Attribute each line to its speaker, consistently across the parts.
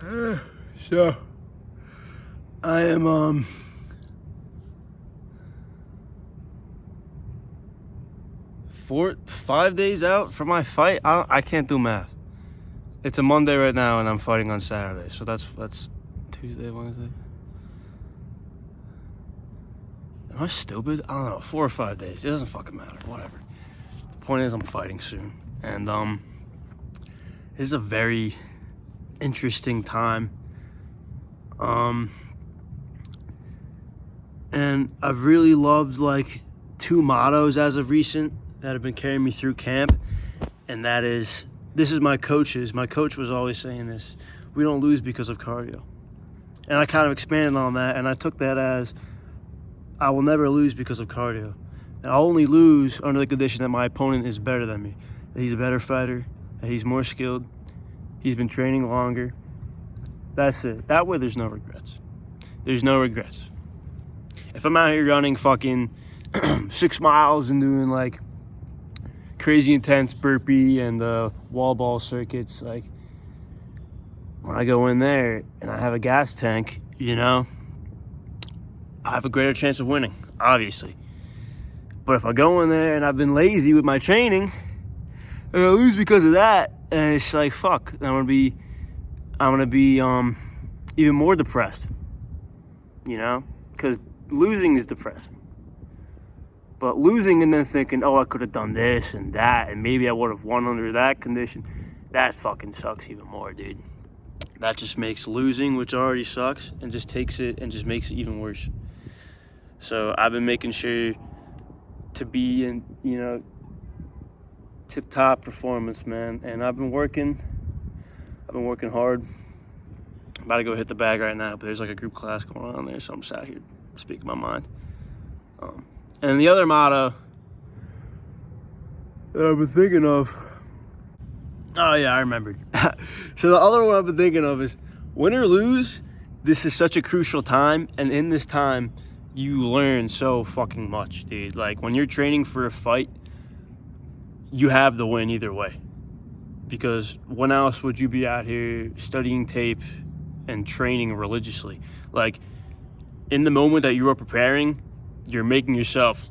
Speaker 1: So I am 5 days out from my fight. I can't do math. It's a Monday right now, and I'm fighting on Saturday. So that's Tuesday, Wednesday. Am I stupid? I don't know. 4 or 5 days. It doesn't fucking matter. Whatever. The point is, I'm fighting soon, and this is a very interesting time. And I've really loved like 2 mottos as of recent that have been carrying me through camp, and that is, this is my coach's. My coach was always saying this: we don't lose because of cardio. And I kind of expanded on that, and I took that as, I will never lose because of cardio. And I'll only lose under the condition that my opponent is better than me, that he's a better fighter, that he's more skilled, he's been training longer. That's it. That way there's no regrets. There's no regrets. If I'm out here running fucking 6 miles and doing like crazy intense burpee and wall ball circuits, like when I go in there and I have a gas tank, you know, I have a greater chance of winning, obviously. But if I go in there and I've been lazy with my training and I lose because of that, and it's like, fuck, I'm gonna be even more depressed, you know, because losing is depressing. But losing and then thinking, oh, I could have done this and that, and maybe I would have won under that condition, that fucking sucks even more, dude. That just makes losing, which already sucks, and just takes it and just makes it even worse. So I've been making sure to be in, you know, tip-top performance, man. And I've been working hard. I'm about to go hit the bag right now, but there's like a group class going on there, so I'm sat here speaking my mind. And the other motto that I've been thinking of, oh yeah, I remembered. So the other one I've been thinking of is, win or lose, this is such a crucial time, and in this time, you learn so fucking much, dude. Like, when you're training for a fight, you have the win either way. Because when else would you be out here studying tape and training religiously? Like, in the moment that you are preparing, you're making yourself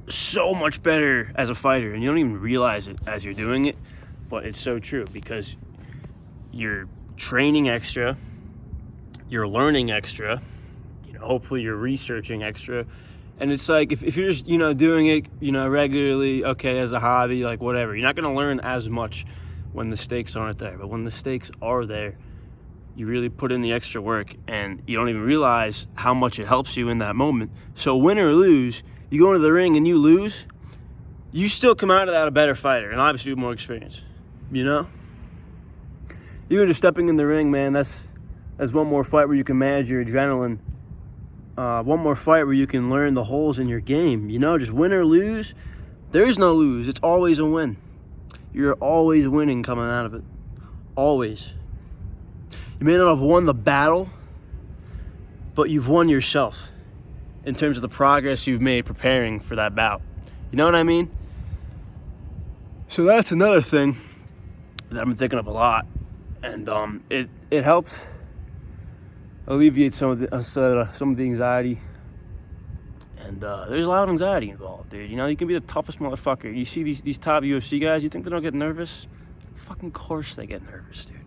Speaker 1: so much better as a fighter, and you don't even realize it as you're doing it, but it's so true, because you're training extra, you're learning extra, you know, hopefully you're researching extra, and it's like, if you're just, you know, doing it, you know, regularly, okay, as a hobby, like whatever, you're not going to learn as much when the stakes aren't there. But when the stakes are there, you really put in the extra work, and you don't even realize how much it helps you in that moment. So win or lose, you go into the ring and you lose, you still come out of that a better fighter, and obviously with more experience, you know? Even just stepping in the ring, man, that's one more fight where you can manage your adrenaline. One more fight where you can learn the holes in your game, you know? Just win or lose, there is no lose. It's always a win. You're always winning coming out of it. Always. You may not have won the battle, but you've won yourself in terms of the progress you've made preparing for that bout. You know what I mean? So that's another thing that I've been thinking of a lot, and it helps alleviate some of the anxiety. And there's a lot of anxiety involved, dude. You know, you can be the toughest motherfucker. You see these top UFC guys, you think they don't get nervous? Fucking course they get nervous, dude.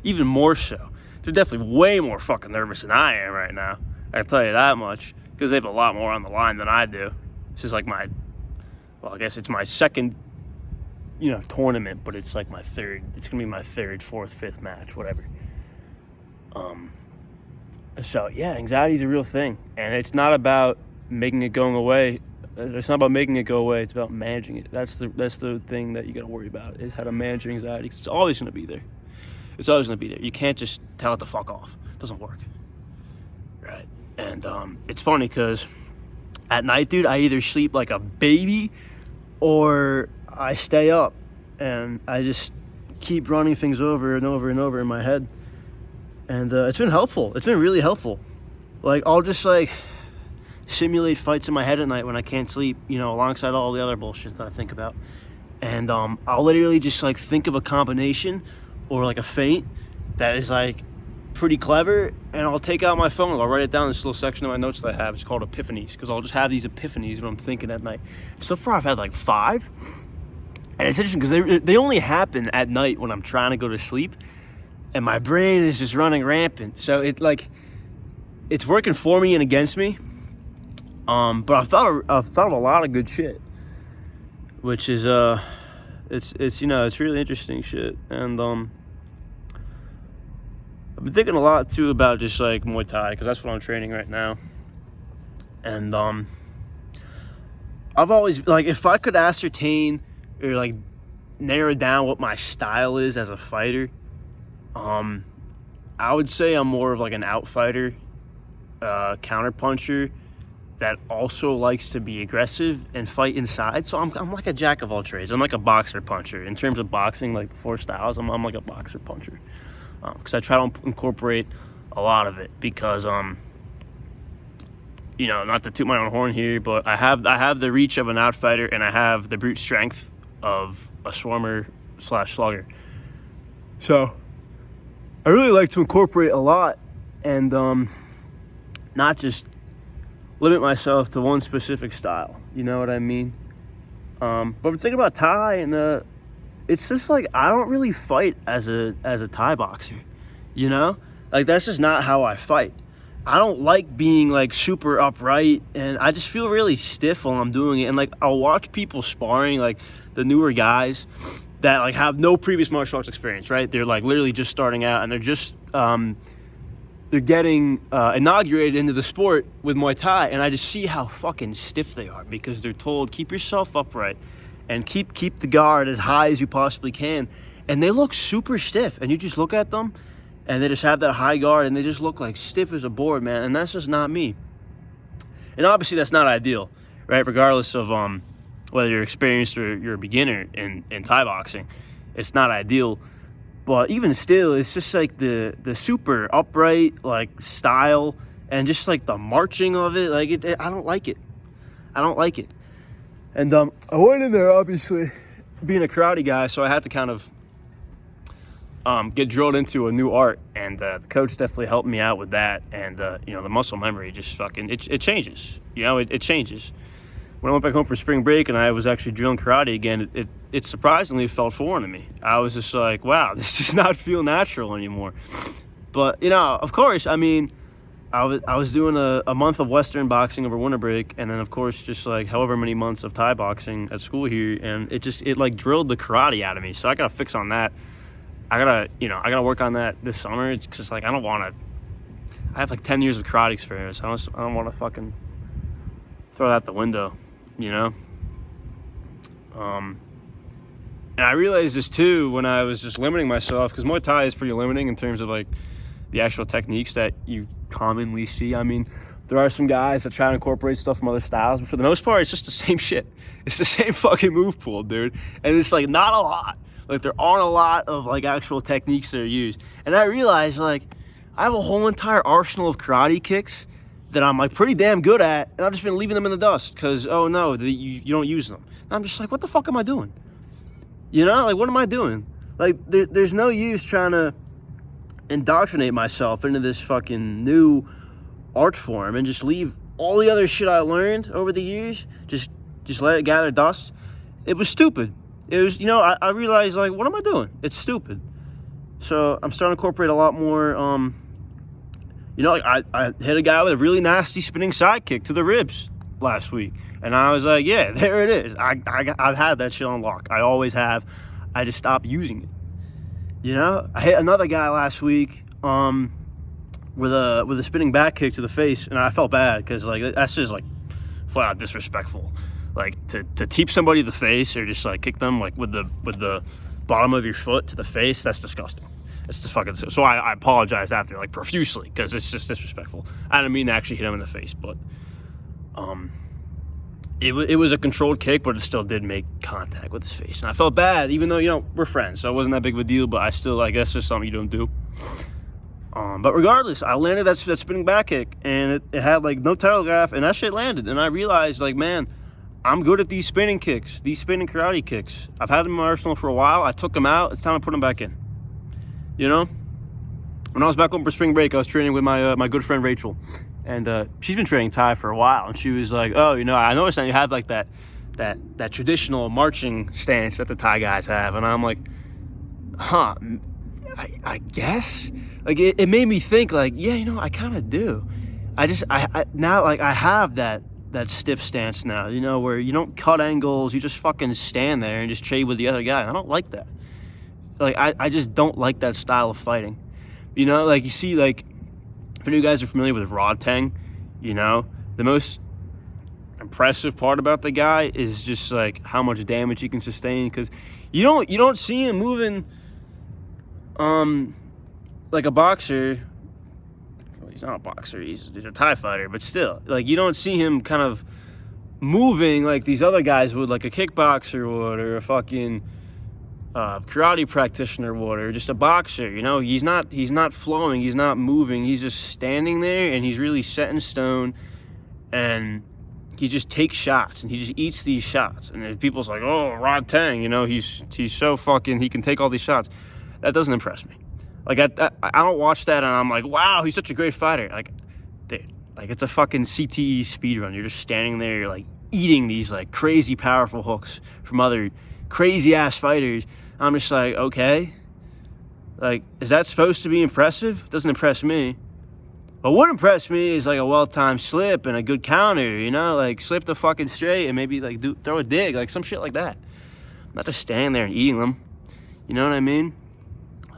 Speaker 1: Even more so. They're definitely way more fucking nervous than I am right now. I can tell you that much, because they have a lot more on the line than I do. This is like I guess it's my second, you know, tournament, but it's like my third. It's gonna be my third, fourth, fifth match, whatever. So yeah, anxiety is a real thing, and it's not about making it going away. It's not about making it go away. It's about managing it. That's the thing that you got to worry about, is how to manage your anxiety. 'Cause it's always going to be there. It's always going to be there. You can't just tell it to fuck off. It doesn't work. Right? And it's funny because at night, dude, I either sleep like a baby or I stay up and I just keep running things over and over and over in my head. And it's been helpful. It's been really helpful. Like, I'll just like simulate fights in my head at night when I can't sleep, you know, alongside all the other bullshit that I think about. And I'll literally just like think of a combination or like a feint that is like pretty clever, and I'll take out my phone, I'll write it down in this little section of my notes that I have. It's called epiphanies, because I'll just have these epiphanies when I'm thinking at night. So far I've had like 5, and it's interesting because they only happen at night when I'm trying to go to sleep, and my brain is just running rampant. So it's working for me and against me. But I've thought of a lot of good shit, which is it's really interesting shit. And I've been thinking a lot too about just like Muay Thai, because that's what I'm training right now. And I've always, like, if I could ascertain or like narrow down what my style is as a fighter, I would say I'm more of like an outfighter, counter puncher that also likes to be aggressive and fight inside. So I'm like a jack of all trades. I'm like a boxer puncher. In terms of boxing, like the 4 styles, I'm like a boxer puncher. Because I try to incorporate a lot of it, because not to toot my own horn here, but I have the reach of an outfighter, and I have the brute strength of a swarmer / slugger. So I really like to incorporate a lot, and not just limit myself to one specific style. You know what I mean? But I'm thinking about Thai, and it's just like I don't really fight as a Thai boxer. Like that's just not how I fight. I don't like being like super upright, and I just feel really stiff while I'm doing it. And like I'll watch people sparring, like the newer guys that like have no previous martial arts experience, right? They're like literally just starting out, and they're just they're getting inaugurated into the sport with Muay Thai, and I just see how fucking stiff they are, because they're told keep yourself upright and keep the guard as high as you possibly can, and they look super stiff, and you just look at them and they just have that high guard, and they just look like stiff as a board, man. And that's just not me. And obviously that's not ideal, right? Regardless of whether you're experienced or you're a beginner in Thai boxing, it's not ideal. But even still, it's just like the super upright like style, and just like the marching of it, like I don't like it. I don't like it. And I went in there, obviously being a karate guy, so I had to kind of get drilled into a new art, and the coach definitely helped me out with that. And the muscle memory just fucking it changes. It changes. When I went back home for spring break and I was actually drilling karate again, it surprisingly felt foreign to me. I was just like, wow, this does not feel natural anymore. But of course, I mean, I was doing a month of Western boxing over winter break, and then of course just like however many months of Thai boxing at school here, and it like drilled the karate out of me. So I gotta fix on that. I gotta work on that this summer. It's just like I have like 10 years of karate experience. I don't want to fucking throw that out the window, And I realized this too when I was just limiting myself, because Muay Thai is pretty limiting in terms of like the actual techniques that you commonly see. I mean, there are some guys that try to incorporate stuff from other styles, but for the most part, it's just the same shit. It's the same fucking move pool, dude. And it's like not a lot. Like there aren't a lot of like actual techniques that are used. And I realized like I have a whole entire arsenal of karate kicks that I'm like pretty damn good at, and I've just been leaving them in the dust because, oh no, you don't use them. And I'm just like, what the fuck am I doing? Like what am I doing? Like there's no use trying to indoctrinate myself into this fucking new art form and just leave all the other shit I learned over the years, just let it gather dust. It was stupid. It was, I realized like, what am I doing? It's stupid. So I'm starting to incorporate a lot more, like I hit a guy with a really nasty spinning side kick to the ribs last week. And I was like, yeah, there it is. I've had that shit on lock. I always have. I just stopped using it. I hit another guy last week with a spinning back kick to the face, and I felt bad because like that's just like flat out disrespectful. Like to teep somebody in the face or just like kick them like with the bottom of your foot to the face, that's disgusting. It's just fucking. So I apologize after like profusely because it's just disrespectful. I didn't mean to actually hit him in the face, but it was a controlled kick, but it still did make contact with his face, and I felt bad, even though we're friends, so it wasn't that big of a deal. But I still, I guess, just something you don't do. But regardless, I landed that spinning back kick, and it had like no telegraph, and that shit landed, and I realized like, man, I'm good at these spinning kicks, these spinning karate kicks. I've had them in my arsenal for a while. I took them out. It's time to put them back in. when I was back home for spring break, I was training with my good friend Rachel, and she's been training Thai for a while, and she was like, "Oh, I noticed that you have like that traditional marching stance that the Thai guys have," and I'm like, "Huh, I guess." Like it made me think, like, yeah, I kind of do. I now, like, I have that stiff stance now, where you don't cut angles, you just fucking stand there and just trade with the other guy. I don't like that. Like, I just don't like that style of fighting. Like, you see, like, if you guys are familiar with Rod Tang, the most impressive part about the guy is just, like, how much damage he can sustain, because you don't see him moving like a boxer. Well, he's not a boxer, he's a Thai fighter, but still, like, you don't see him kind of moving like these other guys would, like a kickboxer would, or a fucking karate practitioner would, or just a boxer. He's not flowing, he's not moving, he's just standing there, and he's really set in stone, and he just takes shots, and he just eats these shots. And people's like, "Oh, Rod Tang, he's so fucking, he can take all these shots." That doesn't impress me. Like, I don't watch that and I'm like, "Wow, he's such a great fighter." Like, dude, like, it's a fucking CTE speedrun. You're just standing there, you're like eating these like crazy powerful hooks from other crazy ass fighters. I'm just like, okay, like, is that supposed to be impressive? It doesn't impress me. But what impressed me is like a well-timed slip and a good counter, like slip the fucking straight and maybe like throw a dig, like some shit like that. Not just standing there and eating them. You know what I mean?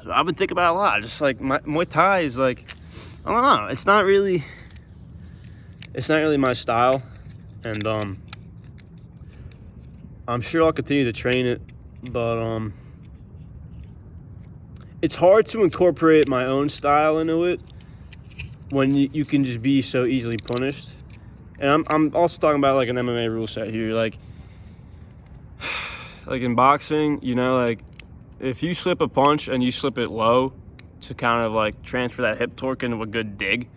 Speaker 1: So I've been thinking about it a lot. Just like Muay Thai is like, I don't know. It's not really my style, and I'm sure I'll continue to train it, but it's hard to incorporate my own style into it when you can just be so easily punished. And I'm also talking about like an MMA rule set here, like in boxing, like if you slip a punch and you slip it low to kind of like transfer that hip torque into a good dig,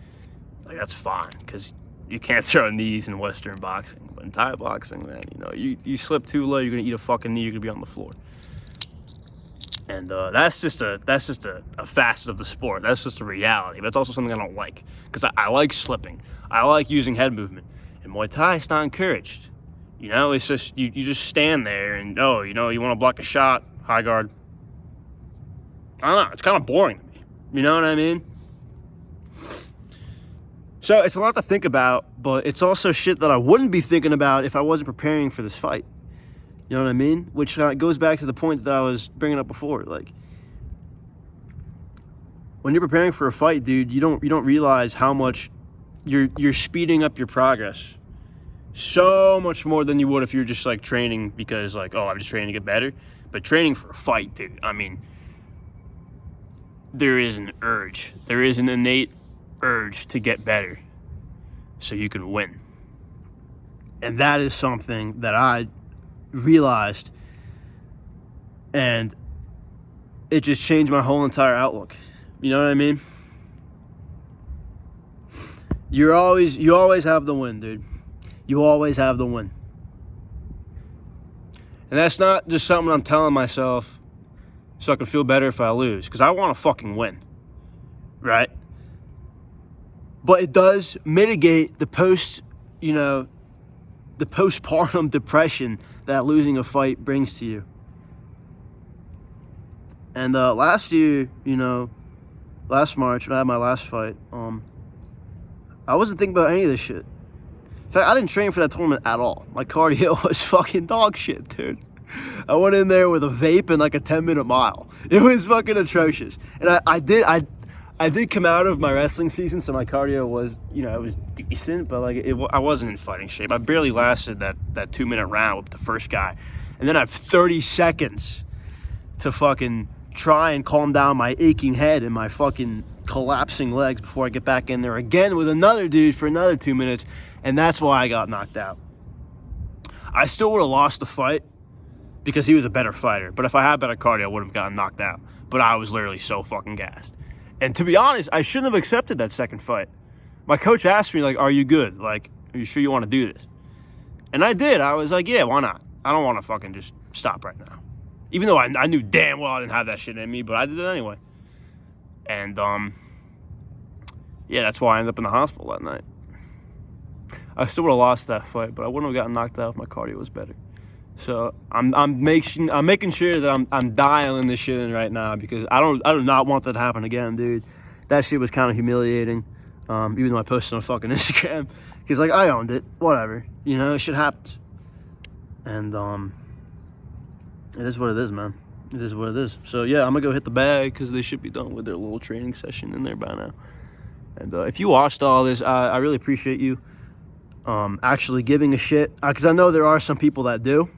Speaker 1: like, that's fine, because you can't throw knees in Western boxing. But in Thai boxing, man, you slip too low, you're gonna eat a fucking knee, you're gonna be on the floor. And that's just a facet of the sport. That's just a reality. But it's also something I don't like, because I like slipping. I like using head movement. And Muay Thai, it's not encouraged. It's just you just stand there and, you want to block a shot, high guard. I don't know. It's kind of boring to me. You know what I mean? So it's a lot to think about, but it's also shit that I wouldn't be thinking about if I wasn't preparing for this fight. You know what I mean? Which goes back to the point that I was bringing up before. Like, when you're preparing for a fight, dude, you don't realize how much you're speeding up your progress. So much more than you would if you're just like training because, like, oh, I'm just training to get better. But training for a fight, dude, I mean, there is an urge. There is an innate urge to get better so you can win. And that is something that I realized, and it just changed my whole entire outlook. You know what I mean? You always have the win, dude. You always have the win. And that's not just something I'm telling myself so I can feel better if I lose, because I want to fucking win, right? But it does mitigate the postpartum depression that losing a fight brings to you. And last year, last March when I had my last fight, I wasn't thinking about any of this shit. In fact, I didn't train for that tournament at all. My cardio was fucking dog shit, dude. I went in there with a vape and like a 10-minute mile. It was fucking atrocious. And I did come out of my wrestling season, so my cardio was, it was decent, but like I wasn't in fighting shape. I barely lasted that 2-minute round with the first guy. And then I have 30 seconds to fucking try and calm down my aching head and my fucking collapsing legs before I get back in there again with another dude for another 2 minutes. And that's why I got knocked out. I still would have lost the fight because he was a better fighter. But if I had better cardio, I would have gotten knocked out. But I was literally so fucking gassed. And to be honest, I shouldn't have accepted that second fight. My coach asked me, like, are you good? Like, are you sure you want to do this? And I did. I was like, yeah, why not? I don't want to fucking just stop right now. Even though I knew damn well I didn't have that shit in me, but I did it anyway. And yeah, that's why I ended up in the hospital that night. I still would have lost that fight, but I wouldn't have gotten knocked out if my cardio was better. So I'm making sure that I'm dialing this shit in right now, because I do not want that to happen again, dude. That shit was kind of humiliating. Even though I posted on fucking Instagram, because like I owned it, whatever, you know, shit happens. And it is what it is, man. It is what it is. So yeah, I'm gonna go hit the bag, because they should be done with their little training session in there by now. And if you watched all this, I really appreciate you actually giving a shit, because I know there are some people that do.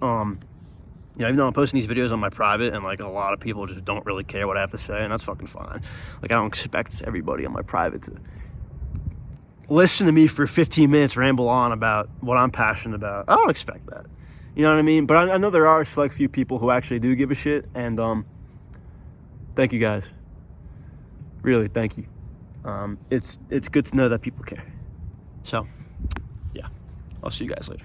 Speaker 1: You know, even though I'm posting these videos on my private, and like a lot of people just don't really care what I have to say, and that's fucking fine. Like, I don't expect everybody on my private to listen to me for 15 minutes ramble on about what I'm passionate about. I don't expect that. You know what I mean? But I know there are a select few people who actually do give a shit, and thank you guys. Really, thank you. It's good to know that people care. So, yeah, I'll see you guys later.